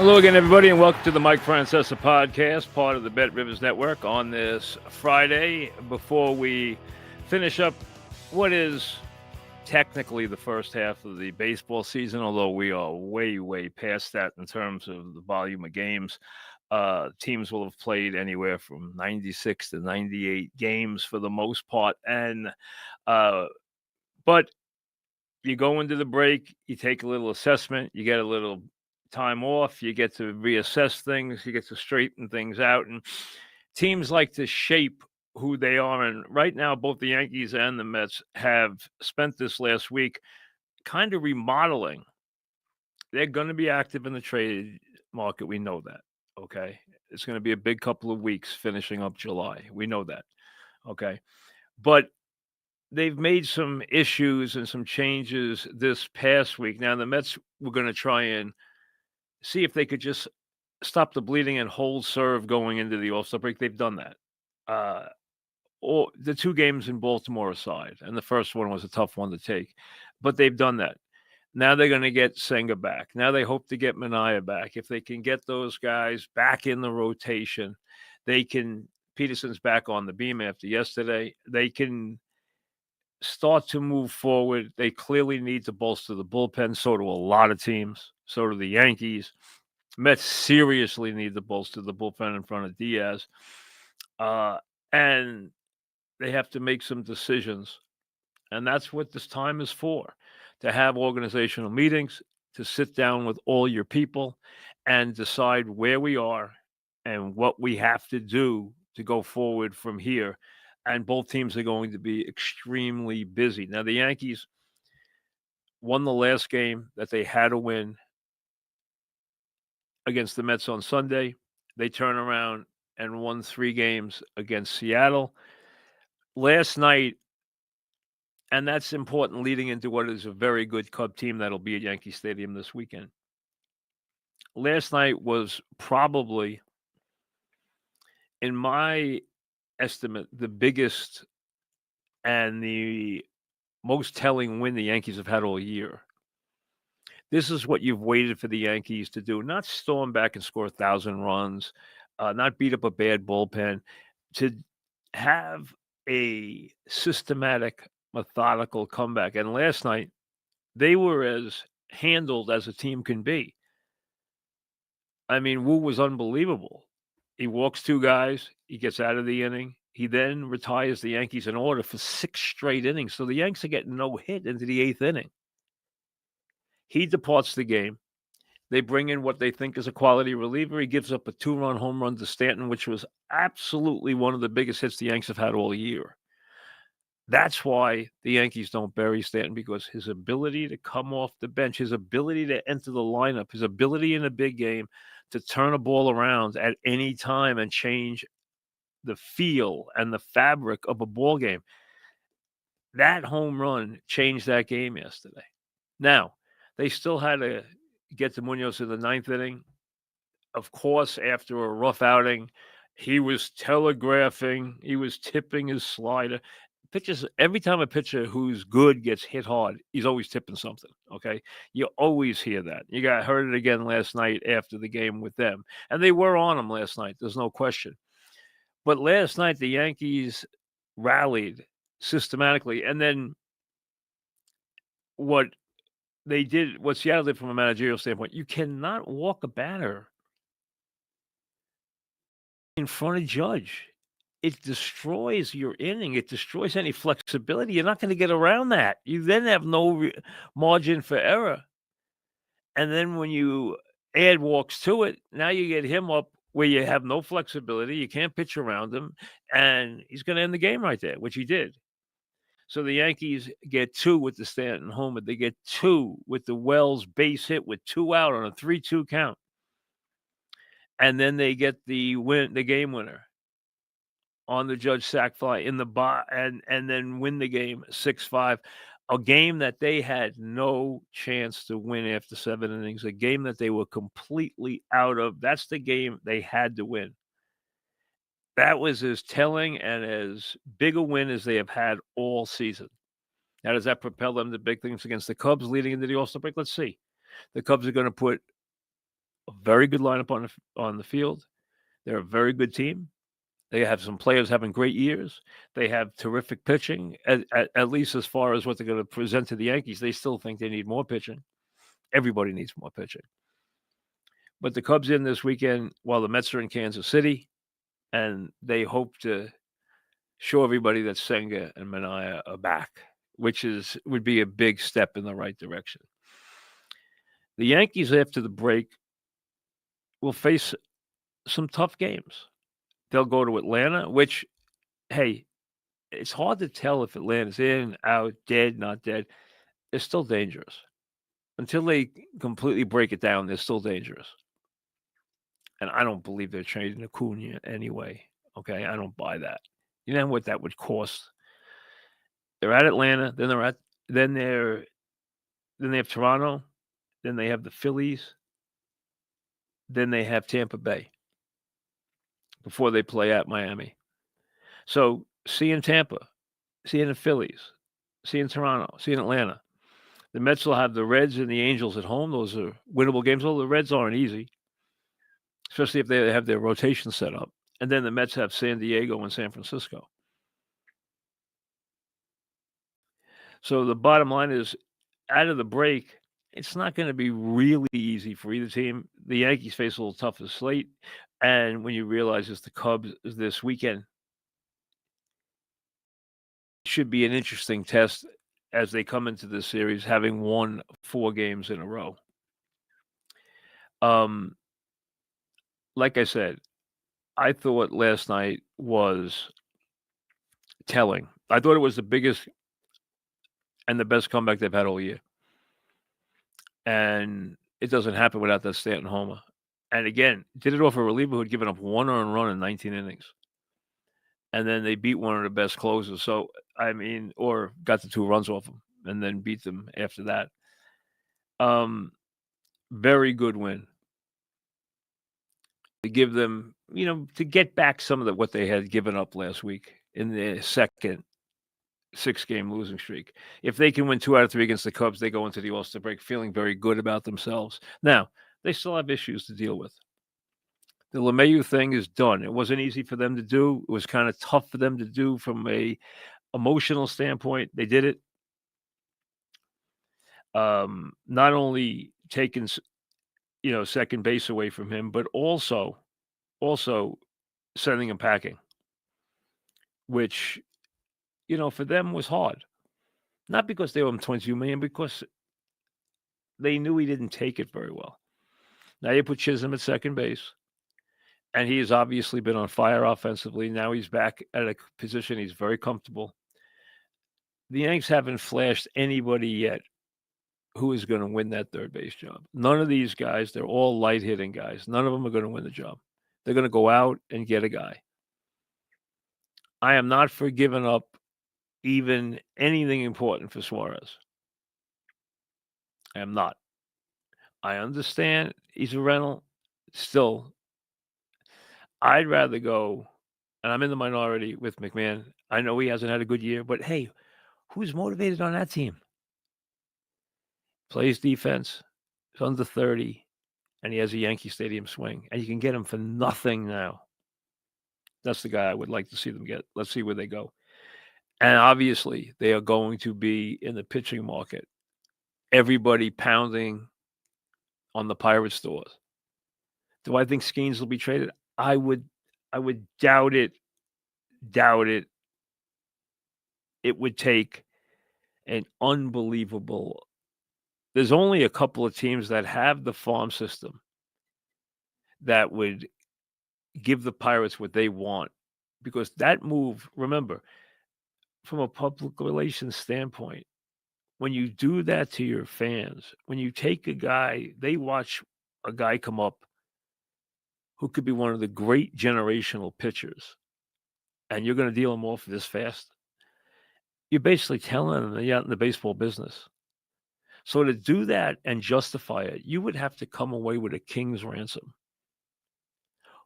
Hello again, everybody, and welcome to the Mike Francesa podcast, part of the Bet Rivers Network on this Friday. Before we finish up what is technically the first half of the baseball season, although we are way past that in terms of the volume of games. Teams will have played anywhere from 96 to 98 games for the most part. But you go into the break, you take a little assessment, you get a little time off, you get to reassess things, you get to straighten things out. And teams like to shape who they are. And right now, both the Yankees and the Mets have spent this last week kind of remodeling. They're going to be active in the trade market. We know that. Okay. It's going to be a big couple of weeks finishing up July. We know that. Okay. But they've made some issues and some changes this past week. Now, the Mets were going to try and see if they could just stop the bleeding and hold serve going into the All-Star break. They've done that. Or the two games in Baltimore aside, and the first one was a tough one to take, but they've done that. Now they're going to get Senga back. Now they hope to get Manaea back. If they can get those guys back in the rotation, they can. Peterson's back on the beam after yesterday. They can start to move forward. They clearly need to bolster the bullpen. So do a lot of teams. So do the Yankees. Mets seriously need to bolster the bullpen in front of Diaz. And they have to make some decisions. And that's what this time is for, to have organizational meetings, to sit down with all your people and decide where we are and what we have to do to go forward from here. And both teams are going to be extremely busy. Now, the Yankees won the last game that they had to win against the Mets on Sunday. They turn around and won 3 games against Seattle. Last night, and that's important leading into what is a very good Cub team that'll be at Yankee Stadium this weekend. Last night was probably, in my estimate, the biggest and the most telling win the Yankees have had all year. This is what you've waited for the Yankees to do, not storm back and score 1,000 runs, not beat up a bad bullpen, to have a systematic, methodical comeback. And last night, they were as handled as a team can be. I mean, Wu was unbelievable. He walks 2 guys, he gets out of the inning. He then retires the Yankees in order for 6 straight innings. So the Yanks are getting no hit into the 8th inning. He departs the game. They bring in what they think is a quality reliever. He gives up a 2-run home run to Stanton, which was absolutely one of the biggest hits the Yanks have had all year. That's why the Yankees don't bury Stanton, because his ability to come off the bench, his ability to enter the lineup, his ability in a big game to turn a ball around at any time and change the feel and the fabric of a ball game. That home run changed that game yesterday. Now, they still had to get to Munoz in the 9th inning. Of course, after a rough outing, he was telegraphing, he was tipping his slider. Pitchers, every time a pitcher who's good gets hit hard, he's always tipping something, okay? You always hear that. You heard it again last night after the game with them. And they were on him last night, there's no question. But last night, the Yankees rallied systematically. And then what Seattle did from a managerial standpoint, you cannot walk a batter in front of Judge. It destroys your inning. It destroys any flexibility. You're not going to get around that. You then have no margin for error. And then when you add walks to it, now you get him up where you have no flexibility. You can't pitch around him, and he's going to end the game right there, which he did. So the Yankees get 2 with the Stanton homer. They get 2 with the Wells base hit with 2 out on a 3-2 count. And then they get the game winner on the Judge sac fly in the and then win the game 6-5. A game that they had no chance to win after 7 innings, a game that they were completely out of. That's the game they had to win. That was as telling and as big a win as they have had all season. Now, does that propel them to big things against the Cubs leading into the All-Star break? Let's see. The Cubs are going to put a very good lineup on the field. They're a very good team. They have some players having great years. They have terrific pitching, at least as far as what they're going to present to the Yankees. They still think they need more pitching. Everybody needs more pitching. But the Cubs in this weekend while the Mets are in Kansas City, and they hope to show everybody that Senga and Manaea are back, which would be a big step in the right direction. The Yankees, after the break, will face some tough games. They'll go to Atlanta, which, hey, it's hard to tell if Atlanta's in, out, dead, not dead. It's still dangerous. Until they completely break it down, they're still dangerous. And I don't believe they're trading Acuna anyway. Okay, I don't buy that. You know what that would cost? They're at Atlanta, then they have Toronto, then they have the Phillies, then they have Tampa Bay before they play at Miami. So seeing Tampa, seeing the Phillies, seeing Toronto, seeing Atlanta. The Mets will have the Reds and the Angels at home. Those are winnable games. Although the Reds aren't easy, especially if they have their rotation set up. And then the Mets have San Diego and San Francisco. So the bottom line is, out of the break, it's not going to be really easy for either team. The Yankees face a little tougher slate. And when you realize it's the Cubs this weekend, it should be an interesting test as they come into this series, having won 4 games in a row. Like I said, I thought last night was telling. I thought it was the biggest and the best comeback they've had all year. And it doesn't happen without that Stanton homer. And again, did it off a reliever who had given up 1 earned run in 19 innings. And then they beat one of the best closers. So, I mean, or got the 2 runs off them and then beat them after that. Very good win. To give them, to get back some of what they had given up last week in the second 6-game losing streak. If they can win 2 out of 3 against the Cubs, they go into the All-Star break feeling very good about themselves. Now, they still have issues to deal with. The LeMahieu thing is done. It wasn't easy for them to do. It was kind of tough for them to do from a emotional standpoint. They did it. Not only taking, second base away from him, but also sending him packing, which, for them was hard. Not because they owe him $22 million, because they knew he didn't take it very well. Now you put Chisholm at second base, and he has obviously been on fire offensively. Now he's back at a position he's very comfortable. The Yanks haven't flashed anybody yet who is going to win that third base job. None of these guys, they're all light-hitting guys. None of them are going to win the job. They're going to go out and get a guy. I am not for giving up even anything important for Suarez. I am not. I understand he's a rental. Still, I'd rather go, and I'm in the minority with McMahon. I know he hasn't had a good year, but hey, who's motivated on that team? Plays defense. He's under 30, and he has a Yankee Stadium swing, and you can get him for nothing now. That's the guy I would like to see them get. Let's see where they go. And obviously, they are going to be in the pitching market. Everybody pounding on the Pirates' doors. Do I think Skeens will be traded? I would doubt it. It would take an unbelievable. There's only a couple of teams that have the farm system that would give the Pirates what they want, because that move, remember, from a public relations standpoint, when you do that to your fans, when you take a guy, they watch a guy come up who could be one of the great generational pitchers, and you're going to deal him off this fast, you're basically telling them they're out in the baseball business. So to do that and justify it, you would have to come away with a king's ransom.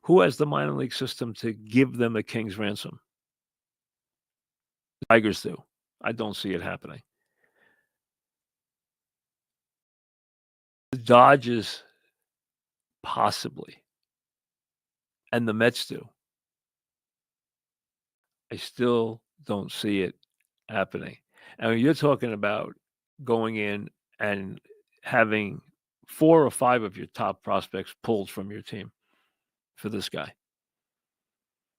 Who has the minor league system to give them a king's ransom? The Tigers do. I don't see it happening. The Dodgers Possibly. And the Mets do. I still don't see it happening. And when you're talking about going in and having 4 or 5 of your top prospects pulled from your team for this guy.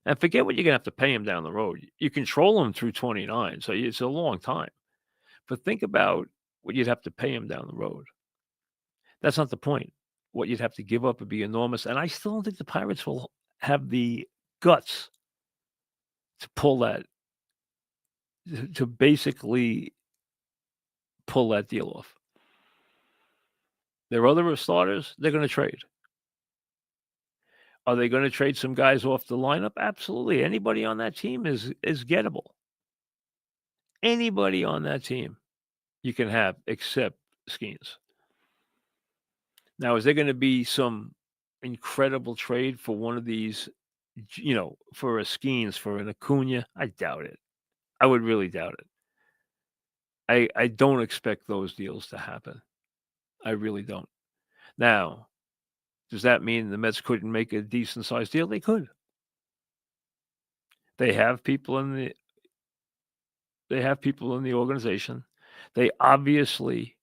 And forget what you're gonna have to pay him down the road. You control him through 29, so it's a long time. But think about what you'd have to pay him down the road. That's not the point. What you'd have to give up would be enormous, and I still don't think the Pirates will have the guts to pull that to basically pull that deal off. Their other starters, they're gonna trade. Are they gonna trade some guys off the lineup? Absolutely. Anybody on that team is gettable. Anybody on that team you can have except Skeens. Now, is there gonna be some incredible trade for one of these, for a Skeens, for an Acuna? I doubt it. I would really doubt it. I don't expect those deals to happen. I really don't. Now, does that mean the Mets couldn't make a decent sized deal? They could. They have people in the organization. They obviously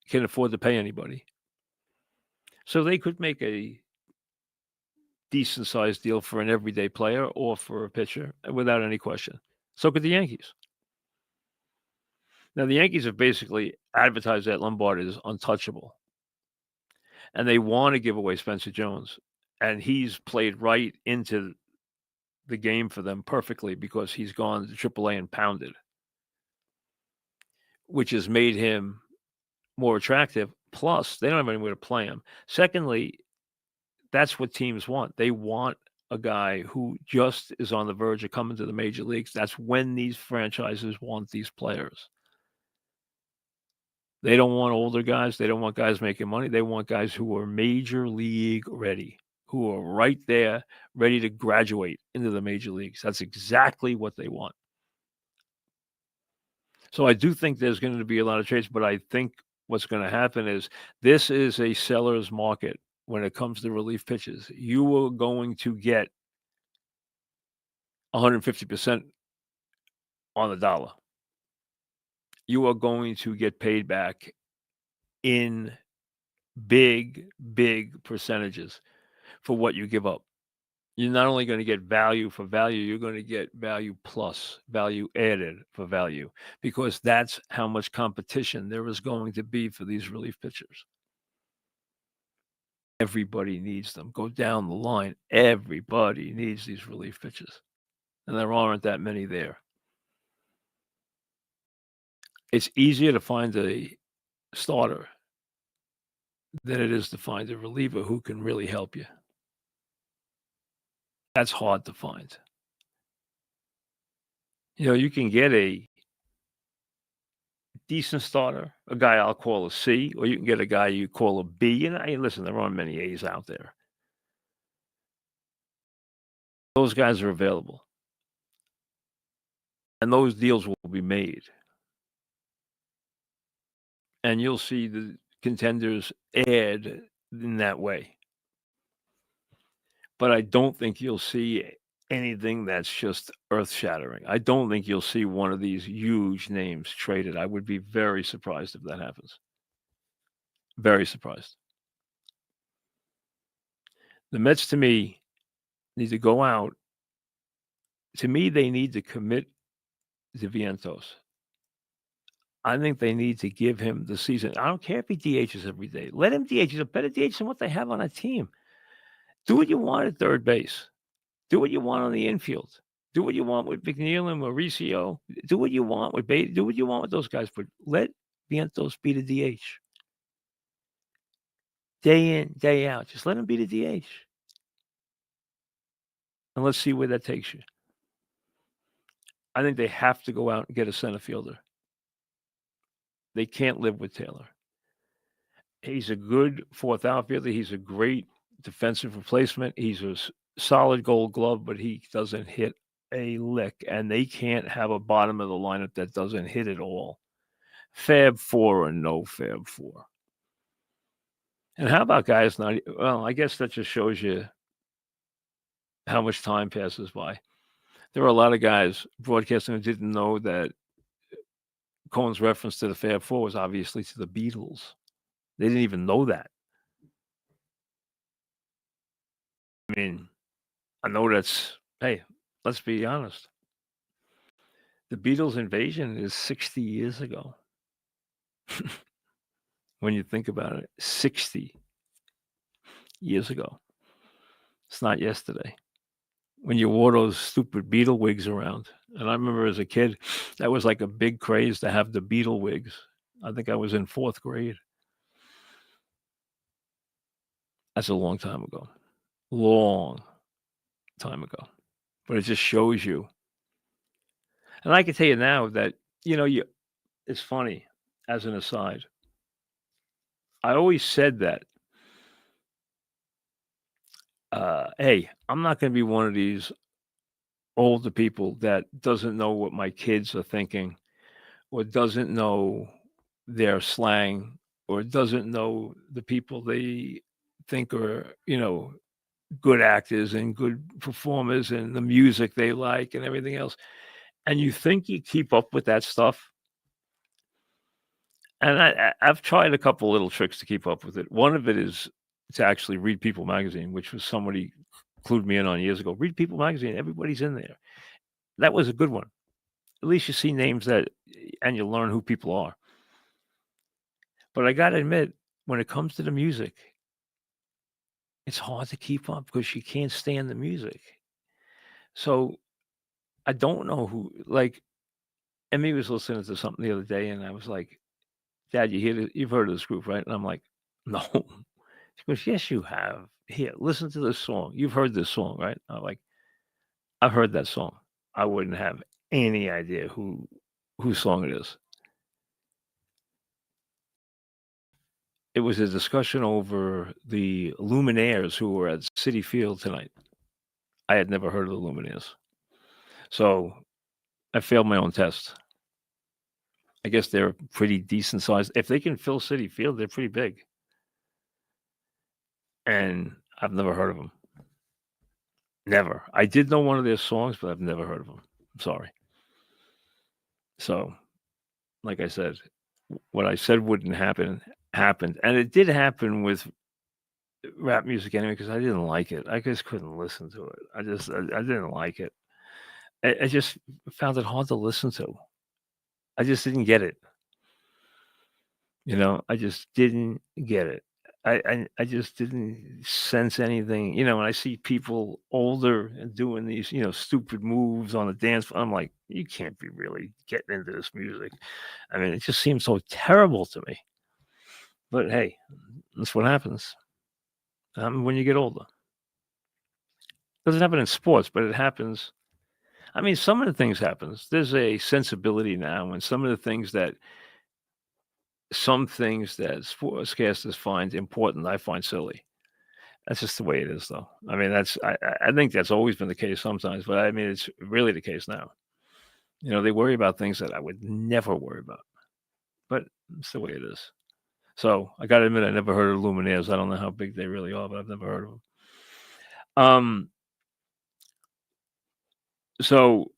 can afford to pay anybody. So they could make a decent sized deal for an everyday player or for a pitcher without any question. So could the Yankees. Now, the Yankees have basically advertised that Lombard is untouchable. And they want to give away Spencer Jones. And he's played right into the game for them perfectly because he's gone to AAA and pounded, which has made him more attractive. Plus, they don't have anywhere to play him. Secondly, that's what teams want. They want a guy who just is on the verge of coming to the major leagues. That's when these franchises want these players. They don't want older guys. They don't want guys making money. They want guys who are major league ready, who are right there, ready to graduate into the major leagues. That's exactly what they want. So I do think there's going to be a lot of trades, but I think what's going to happen is this is a seller's market when it comes to relief pitches. You are going to get 150% on the dollar. You are going to get paid back in big, big percentages for what you give up. You're not only going to get value for value, you're going to get value plus, value added for value, because that's how much competition there is going to be for these relief pitchers. Everybody needs them. Go down the line. Everybody needs these relief pitches. And there aren't that many there. It's easier to find a starter than it is to find a reliever who can really help you. That's hard to find. You can get a decent starter, a guy I'll call a C, or you can get a guy you call a B. And hey, listen, there aren't many A's out there. Those guys are available. And those deals will be made. And you'll see the contenders add in that way. But I don't think you'll see anything that's just earth-shattering. I don't think you'll see one of these huge names traded. I would be very surprised if that happens. Very surprised. The Mets, to me, need to go out. To me, they need to commit to Vientos. I think they need to give him the season. I don't care if he DHs every day. Let him DH. He's a better DH than what they have on a team. Do what you want at third base. Do what you want on the infield. Do what you want with McNeil and Mauricio. Do what you want with Bates. Do what you want with those guys. But let Vientos be the DH. Day in, day out. Just let him be the DH. And let's see where that takes you. I think they have to go out and get a center fielder. They can't live with Taylor. He's a good fourth outfielder. He's a great defensive replacement. He's a solid Gold Glove, but he doesn't hit a lick. And they can't have a bottom of the lineup that doesn't hit at all. Fab 4 or no Fab 4. And how about guys not well, I guess that just shows you how much time passes by. There were a lot of guys broadcasting who didn't know that Cohen's reference to the Fab Four was obviously to the Beatles. They didn't even know that. I mean, I know that's hey, let's be honest. The Beatles invasion is 60 years ago. When you think about it, 60 years ago. It's not yesterday. When you wore those stupid Beatle wigs around. And I remember as a kid, that was like a big craze to have the Beatle wigs. I think I was in 4th grade. That's a long time ago. Long time ago. But it just shows you. And I can tell you now that, it's funny, as an aside. I always said that, hey, I'm not going to be one of these older people that doesn't know what my kids are thinking or doesn't know their slang or doesn't know the people they think are, good actors and good performers and the music they like and everything else. And you think you keep up with that stuff. And I've tried a couple little tricks to keep up with it. One of it is to actually read People magazine, which was somebody clued me in on years ago. Read People magazine. Everybody's in there. That was a good one. At least you see names and you learn who people are. But I got to admit, when it comes to the music, it's hard to keep up because you can't stand the music. So I don't know who, like, Emmy was listening to something the other day, and I was like, "Dad, you've heard of this group, right?" And I'm like, "No." She goes, "Yes, you have. Here, listen to this song. You've heard this song, right?" I'm like, "I've heard that song." I wouldn't have any idea whose song it is. It was a discussion over the Luminaires who were at Citi Field tonight. I had never heard of the Luminaires. So I failed my own test. I guess they're pretty decent sized. If they can fill Citi Field, they're pretty big. And I've never heard of them. Never. I did know one of their songs, but I've never heard of them. I'm sorry. So, like I said, what I said wouldn't happen happened. And it did happen with rap music anyway because I didn't like it. I just couldn't listen to it. I didn't like it. I just found it hard to listen to. I just didn't get it. I just didn't get it. I just didn't sense anything. When I see people older and doing these, stupid moves on the dance floor, I'm like, you can't be really getting into this music. I mean, it just seems so terrible to me. But hey, that's what happens when you get older. Doesn't happen in sports, but it happens. I mean, some of the things happens. There's a sensibility now, and some things that sportscasters find important, I find silly. That's just the way it is, though. I mean, I think that's always been the case sometimes, but I mean, it's really the case now. They worry about things that I would never worry about, but it's the way it is. So I got to admit, I never heard of Luminaires. I don't know how big they really are, but I've never heard of them. So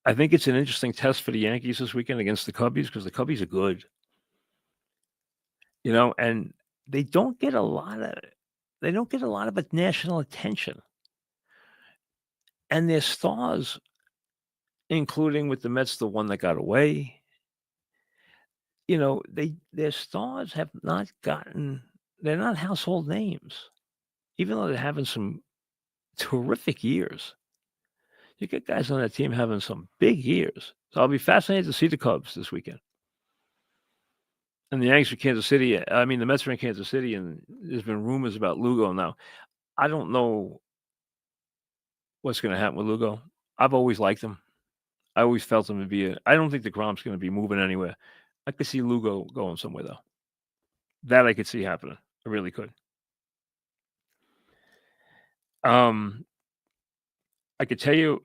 I think it's an interesting test for the Yankees this weekend against the Cubbies because the Cubbies are good, and they don't get a lot of national attention, and their stars, including with the Mets, the one that got away. Their stars have not gotten they're not household names, even though they're having some terrific years. You get guys on that team having some big years. So I'll be fascinated to see the Cubs this weekend. And the Yanks are Kansas City. I mean, the Mets are in Kansas City, and there's been rumors about Lugo now. I don't know what's going to happen with Lugo. I've always liked him. I always felt him to be I don't think the Gromp's going to be moving anywhere. I could see Lugo going somewhere, though. That I could see happening. I really could. I could tell you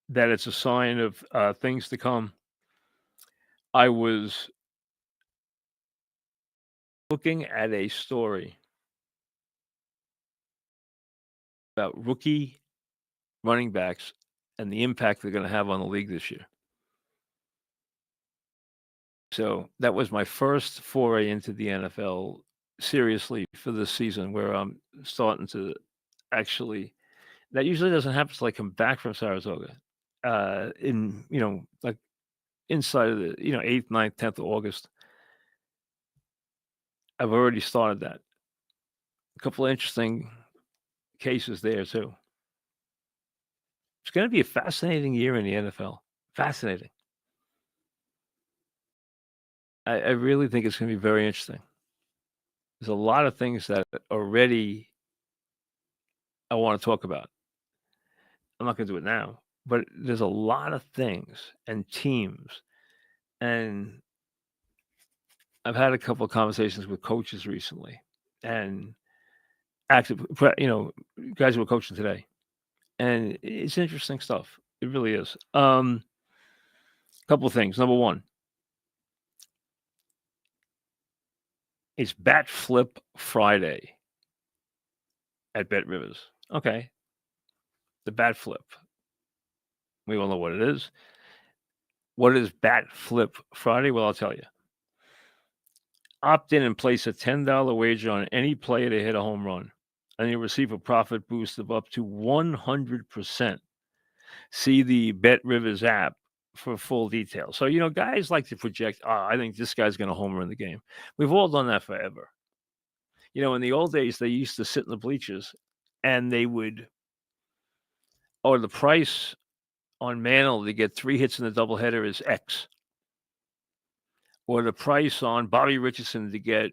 that it's a sign of things to come. I was looking at a story about rookie running backs and the impact they're going to have on the league this year. So that was my first foray into the NFL seriously for this season, where I'm starting to actually. That usually doesn't happen till I come back from Saratoga, in like inside of the 8th, 9th, 10th of August. I've already started that. A couple of interesting cases there too. It's going to be a fascinating year in the NFL. Fascinating. I really think it's going to be very interesting. There's a lot of things that already I want to talk about. I'm not going to do it now, but there's a lot of things and teams, and I've had a couple of conversations with coaches recently, and active, guys who are coaching today, and it's interesting stuff. It really is. Couple of things. Number one, it's Bat Flip Friday at Bet Rivers. Okay, the Bat Flip. We all know what it is. What is Bat Flip Friday? Well, I'll tell you. Opt in and place a $10 wager on any player to hit a home run, and you'll receive a profit boost of up to 100%. See the Bet Rivers app for full details. So, guys like to project, I think this guy's going to home run the game. We've all done that forever. In the old days, they used to sit in the bleachers and they would, or the price on Mantle to get 3 hits in the doubleheader is X. Or the price on Bobby Richardson to get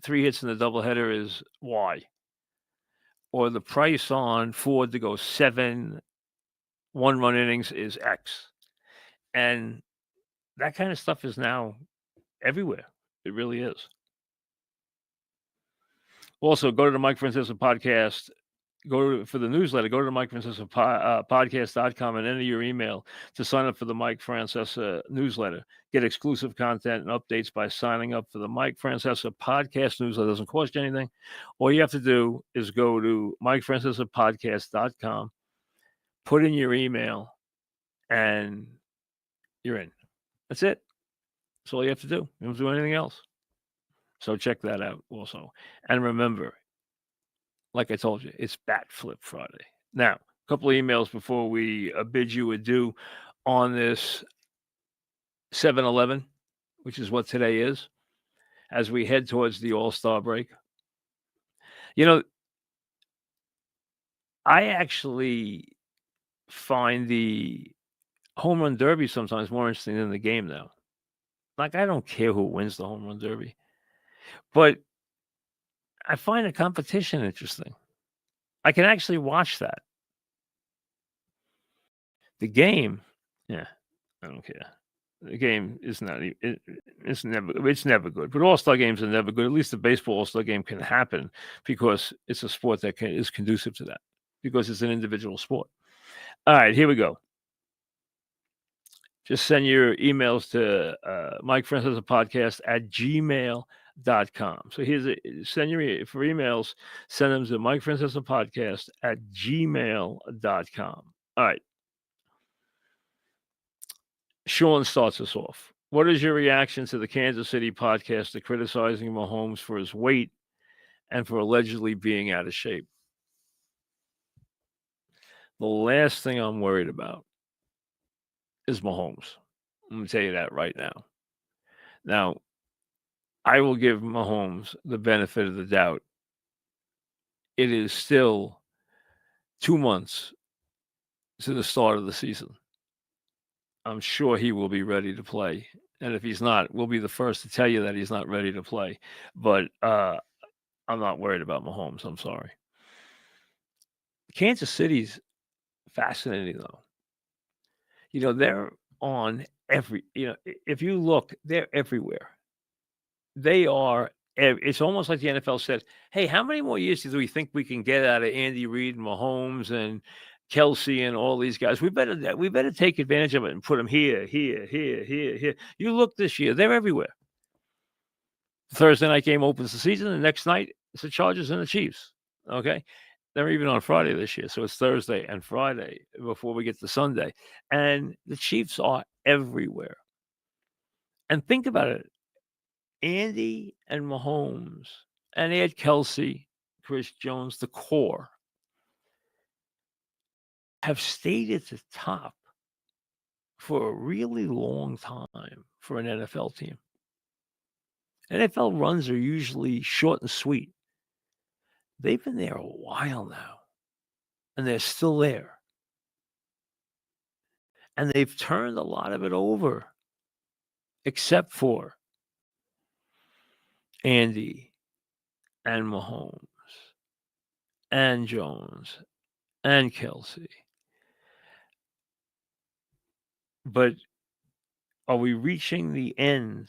3 hits in the doubleheader is Y. Or the price on Ford to go 7 one-run innings is X. And that kind of stuff is now everywhere. It really is. Also, go to the Mike Francesa podcast. For the newsletter, go to the Mike Francesa podcast.com and enter your email to sign up for the Mike Francesa newsletter. Get exclusive content and updates by signing up for the Mike Francesa podcast newsletter. It doesn't cost you anything. All you have to do is go to MikeFrancesa'Podcast.com, put in your email, and you're in. That's it. That's all you have to do. You don't have to do anything else. So check that out also. And remember, like I told you, it's Bat Flip Friday. Now, a couple of emails before we bid you adieu on this 7-11, which is what today is, as we head towards the All-Star break. I actually find the home run derby sometimes more interesting than the game now. Like, I don't care who wins the home run derby, but I find the competition interesting. I can actually watch that. The game, yeah, I don't care. The game is not. It's never good. But All-Star games are never good. At least the baseball All-Star game can happen because it's a sport that is conducive to that, because it's an individual sport. All right, here we go. Just send your emails to MikeFrancesa'Podcast@gmail.com. So send for emails, send them to MikeFrancesa'Podcast@gmail.com. All right. Sean starts us off. What is your reaction to the Kansas City podcaster criticizing Mahomes for his weight and for allegedly being out of shape? The last thing I'm worried about is Mahomes. I'm going to tell you that right now. Now, I will give Mahomes the benefit of the doubt. It is still 2 months to the start of the season. I'm sure he will be ready to play. And if he's not, we'll be the first to tell you that he's not ready to play. But I'm not worried about Mahomes. I'm sorry. Kansas City's fascinating, though. They're on if you look, they're everywhere. They are. It's almost like the NFL said, hey, how many more years do we think we can get out of Andy Reid and Mahomes and Kelsey and all these guys? We better take advantage of it and put them here. You look this year, they're everywhere. Thursday night game opens the season. The next night, it's the Chargers and the Chiefs. Okay. They're even on Friday this year. So it's Thursday and Friday before we get to Sunday. And the Chiefs are everywhere. And think about it. Andy and Mahomes, and they had Kelsey, Chris Jones, the core, have stayed at the top for a really long time for an NFL team. NFL runs are usually short and sweet. They've been there a while now, and they're still there. And they've turned a lot of it over, except for Andy and Mahomes and Jones and Kelsey. But are we reaching the end?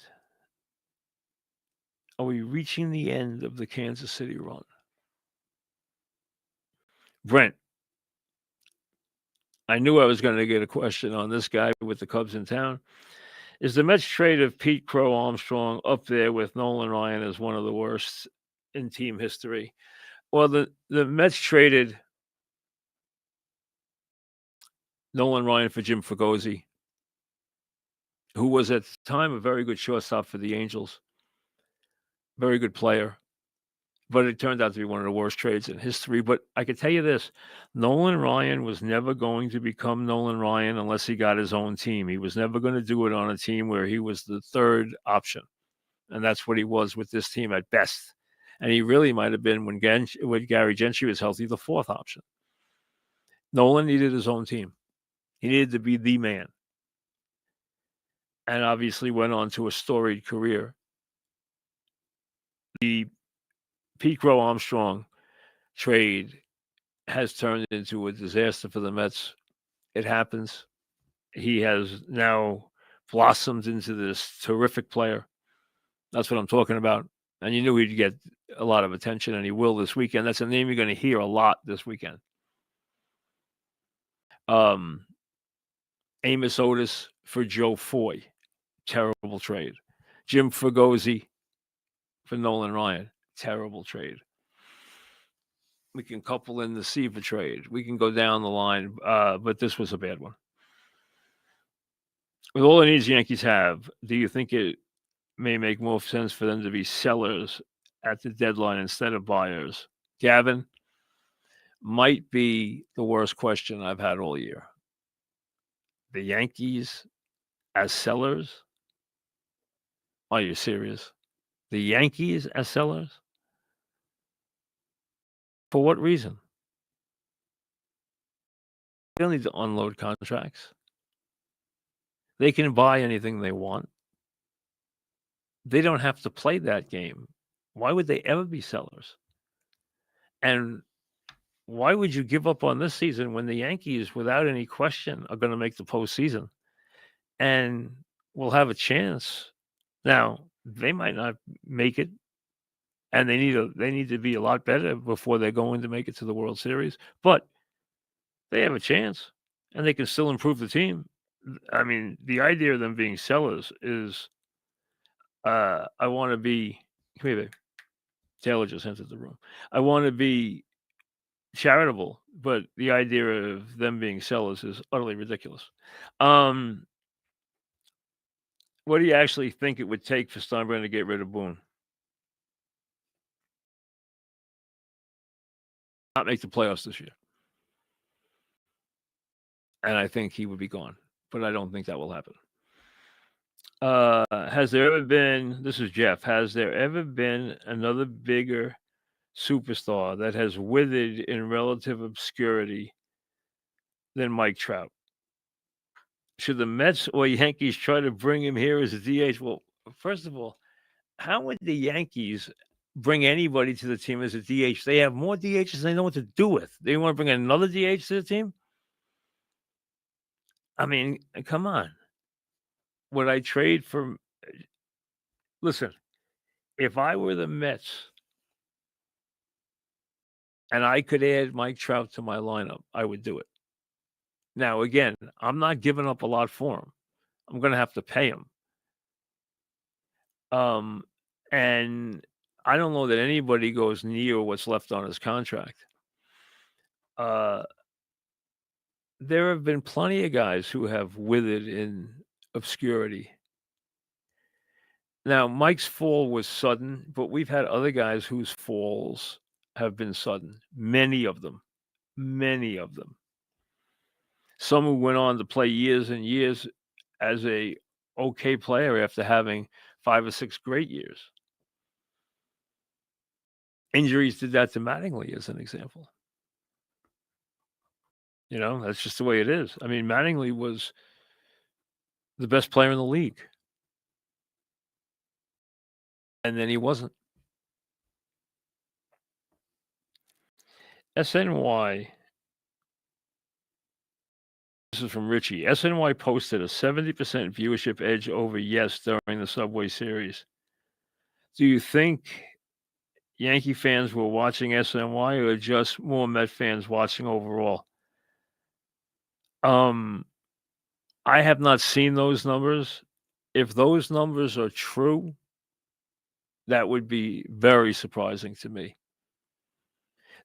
Are we reaching the end of the Kansas City run? Brent, I knew I was going to get a question on this guy with the Cubs in town. Is the Mets trade of Pete Crow Armstrong up there with Nolan Ryan as one of the worst in team history? Well, the Mets traded Nolan Ryan for Jim Fregosi, who was at the time a very good shortstop for the Angels, very good player. But it turned out to be one of the worst trades in history. But I can tell you this, Nolan Ryan was never going to become Nolan Ryan unless he got his own team. He was never going to do it on a team where he was the third option. And that's what he was with this team at best. And he really might have been, when Gary Gentry was healthy, the fourth option. Nolan needed his own team. He needed to be the man. And obviously went on to a storied career. The Pete Crow Armstrong trade has turned into a disaster for the Mets. It happens. He has now blossomed into this terrific player. That's what I'm talking about. And you knew he'd get a lot of attention, and he will this weekend. That's a name you're going to hear a lot this weekend. Amos Otis for Joe Foy. Terrible trade. Jim Fregosi for Nolan Ryan. Terrible trade. We can couple in the Seaver trade. We can go down the line, but this was a bad one. With all the needs the Yankees have, do you think it may make more sense for them to be sellers at the deadline instead of buyers? Gavin, might be the worst question I've had all year. The Yankees as sellers? Are you serious? The Yankees as sellers? For what reason? They don't need to unload contracts. They can buy anything they want. They don't have to play that game. Why would they ever be sellers? And why would you give up on this season when the Yankees, without any question, are going to make the postseason and will have a chance? Now, they might not make it, and they need to be a lot better before they're going to make it to the World Series. But they have a chance, and they can still improve the team. I mean, the idea of them being sellers is, I want to be. Come here, babe. Taylor just entered the room. I want to be charitable, but the idea of them being sellers is utterly ridiculous. What do you actually think it would take for Steinbrenner to get rid of Boone? Not make the playoffs this year. And I think he would be gone, but I don't think that will happen. Has there ever been, this is Jeff, has there ever been another bigger superstar that has withered in relative obscurity than Mike Trout? Should the Mets or Yankees try to bring him here as a DH? Well, first of all, how would the Yankees bring anybody to the team as a DH? They have more DHs than they know what to do with. They want to bring another DH to the team? I mean, come on. Would I trade for? Listen, if I were the Mets and I could add Mike Trout to my lineup, I would do it. Now, again, I'm not giving up a lot for him. I'm going to have to pay him. And I don't know that anybody goes near what's left on his contract. Uh, there have been plenty of guys who have withered in obscurity. Now, Mike's fall was sudden, but we've had other guys whose falls have been sudden. Many of them. Many of them. Some who went on to play years and years as a okay player after having 5 or 6 great years. Injuries did that to Mattingly as an example. That's just the way it is. I mean, Mattingly was the best player in the league, and then he wasn't. SNY, this is from Richie. SNY posted a 70% viewership edge over Yes during the Subway Series. Do you think Yankee fans were watching SNY or just more Met fans watching overall? I have not seen those numbers. If those numbers are true, that would be very surprising to me.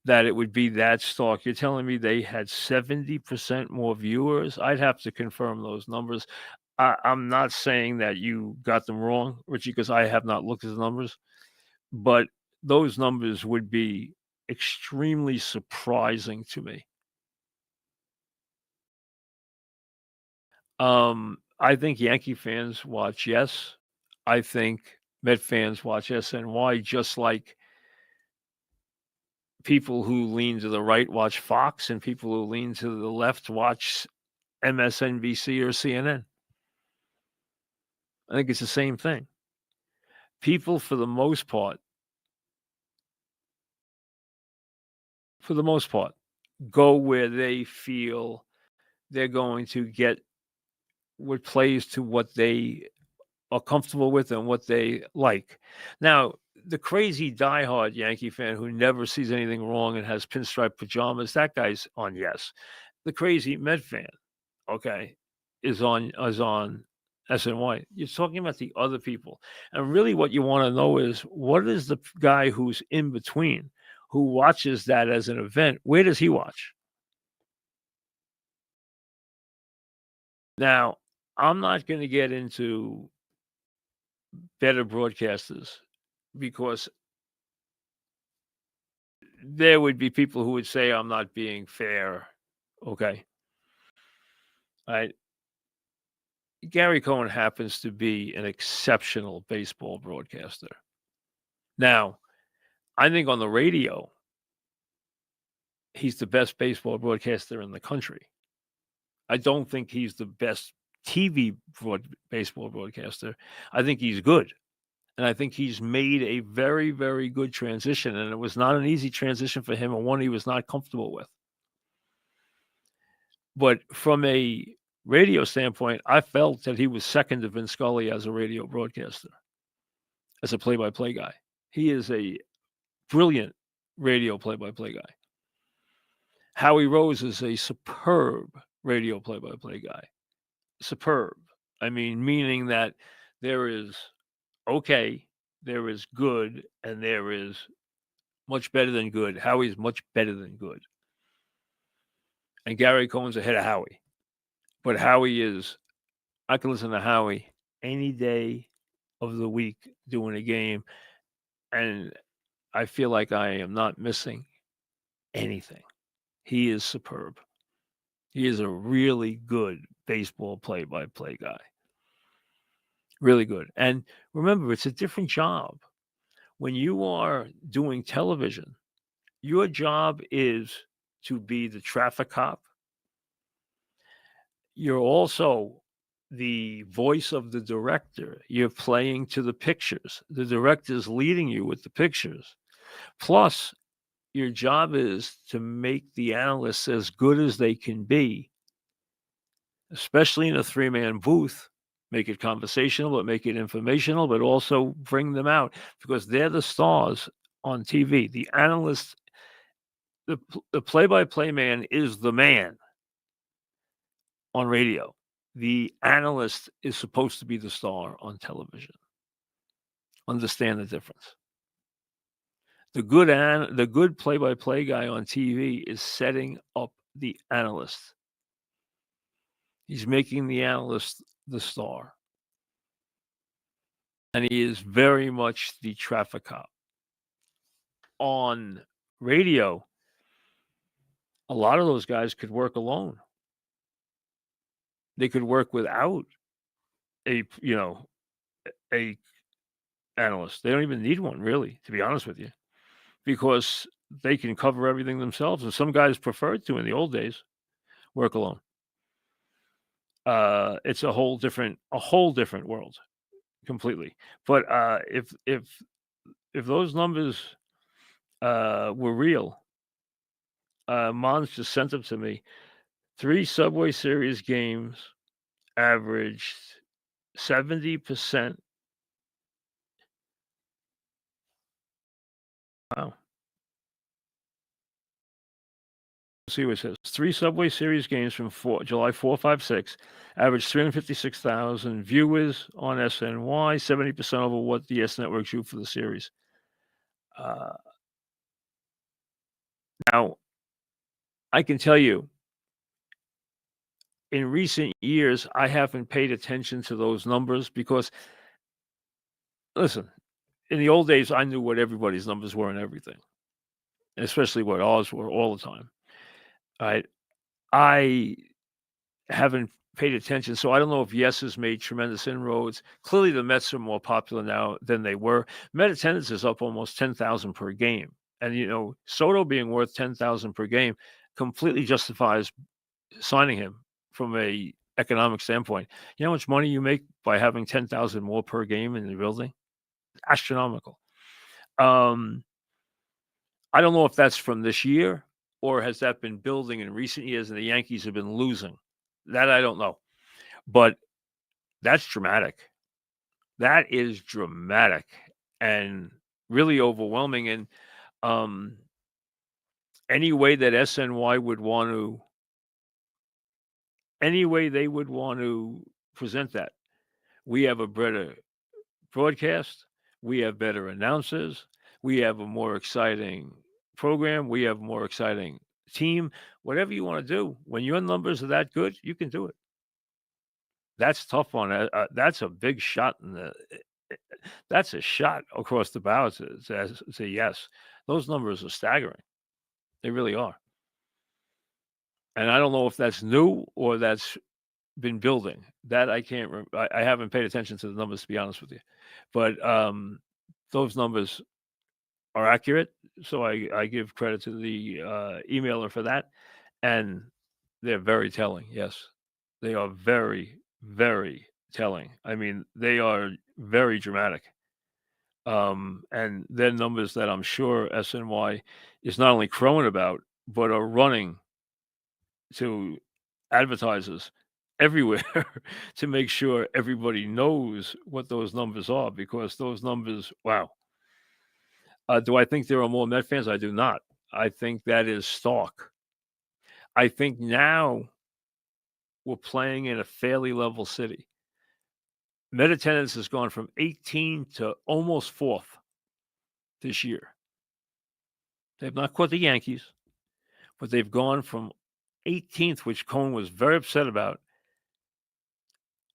That it would be that stark. You're telling me they had 70% more viewers? I'd have to confirm those numbers. I'm not saying that you got them wrong, Richie, because I have not looked at the numbers, but those numbers would be extremely surprising to me. I think Yankee fans watch Yes. I think Met fans watch SNY, just like people who lean to the right watch Fox and people who lean to the left watch MSNBC or CNN. I think it's the same thing. People, for the most part, go where they feel they're going to get what plays to what they are comfortable with and what they like. Now, the crazy diehard Yankee fan who never sees anything wrong and has pinstripe pajamas, that guy's on Yes. The crazy Met fan, okay, is on SNY. You're talking about the other people. And really what you want to know is, what is the guy who's in between, who watches that as an event? Where does he watch? Now, I'm not going to get into better broadcasters because there would be people who would say I'm not being fair. Okay. Gary Cohen happens to be an exceptional baseball broadcaster. Now, I think on the radio, he's the best baseball broadcaster in the country. I don't think he's the best TV baseball broadcaster. I think he's good. And I think he's made a very, very good transition. And it was not an easy transition for him, and one he was not comfortable with. But from a radio standpoint, I felt that he was second to Vin Scully as a radio broadcaster, as a play-by-play guy. He is a brilliant radio play-by-play guy. Howie Rose is a superb radio play-by-play guy. Superb. I mean, meaning that there is okay, there is good, and there is much better than good. Howie's much better than good. And Gary Cohen's ahead of Howie. But Howie is, I can listen to Howie any day of the week doing a game, and I feel like I am not missing anything. He is superb. He is a really good baseball play-by-play guy. Really good. And remember, it's a different job. When you are doing television, your job is to be the traffic cop. You're also the voice of the director. You're playing to the pictures. The director's leading you with the pictures. Plus, your job is to make the analysts as good as they can be, especially in a 3-man booth. Make it conversational, but make it informational, but also bring them out because they're the stars on TV. The analyst, the play-by-play man is the man on radio. The analyst is supposed to be the star on television. understand the difference. The good play-by-play guy on TV is setting up the analyst. He's making the analyst the star. And he is very much the traffic cop. On radio, a lot of those guys could work alone. They could work without a a analyst. They don't even need one, really, to be honest with you, because they can cover everything themselves. And some guys preferred to in the old days work alone. It's a whole different world completely. But if those numbers were real, Mons just sent them to me. 3 Subway Series games averaged 70%. Wow. Let's see what it says. 3 Subway Series games from July 4, 5, 6 averaged 356,000 viewers on SNY, 70% over what the S Network drew for the series. Now, I can tell you, in recent years, I haven't paid attention to those numbers because, listen, in the old days, I knew what everybody's numbers were and everything, especially what ours were all the time. Right? I haven't paid attention, so I don't know if Yes has made tremendous inroads. Clearly, the Mets are more popular now than they were. Met attendance is up almost 10,000 per game, and Soto being worth 10,000 per game completely justifies signing him from a economic standpoint. You know how much money you make by having 10,000 more per game in the building? Astronomical. I don't know if that's from this year or has that been building in recent years and the Yankees have been losing. That I don't know. But that's dramatic. That is dramatic and really overwhelming. And any way that SNY would want to, any way they would want to present that, we have a better broadcast, we have better announcers, we have a more exciting program, we have a more exciting team. Whatever you want to do, when your numbers are that good, you can do it. That's tough on it. That's a big shot in the. That's a shot across the bow to say yes. Those numbers are staggering. They really are. And I don't know if that's new or that's been building. That I can't. I haven't paid attention to the numbers, to be honest with you. But those numbers are accurate. So I give credit to the emailer for that, and they're very telling. Yes, they are very, very telling. I mean, they are very dramatic. And they're numbers that I'm sure SNY is not only crowing about, but are running to advertisers everywhere to make sure everybody knows what those numbers are, because those numbers, wow. Do I think there are more Met fans? I do not. I think that is stock. I think now we're playing in a fairly level city. Met attendance has gone from 18 to almost fourth this year. They've not caught the Yankees, but they've gone from 18th, which Cohen was very upset about.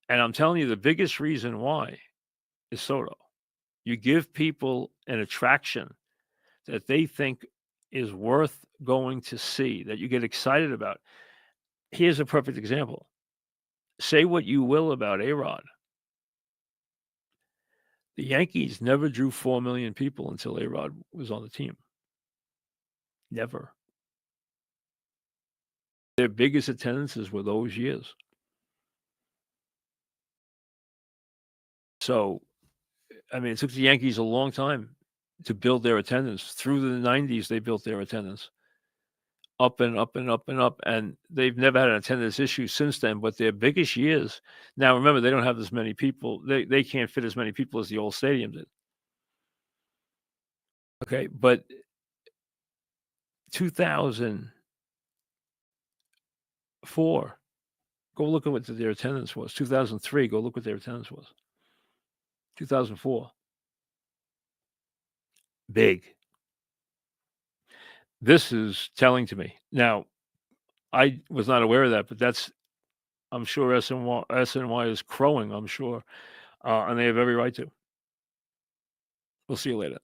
And I'm telling you, the biggest reason why is Soto. You give people an attraction that they think is worth going to see, that you get excited about. Here's a perfect example. Say what you will about A-Rod. The Yankees never drew 4 million people until A-Rod was on the team. Never. Their biggest attendances were those years. So, I mean, it took the Yankees a long time to build their attendance. Through the 90s, they built their attendance up and up and up and up, and they've never had an attendance issue since then. But their biggest years, now remember, they don't have as many people. They can't fit as many people as the old stadium did. Okay, but 2004, go look at what their attendance was. 2003, go look what their attendance was. 2004. big. This is telling to me. Now, I was not aware of that, but I'm sure SNY is crowing, I'm sure, and they have every right to. We'll see you later.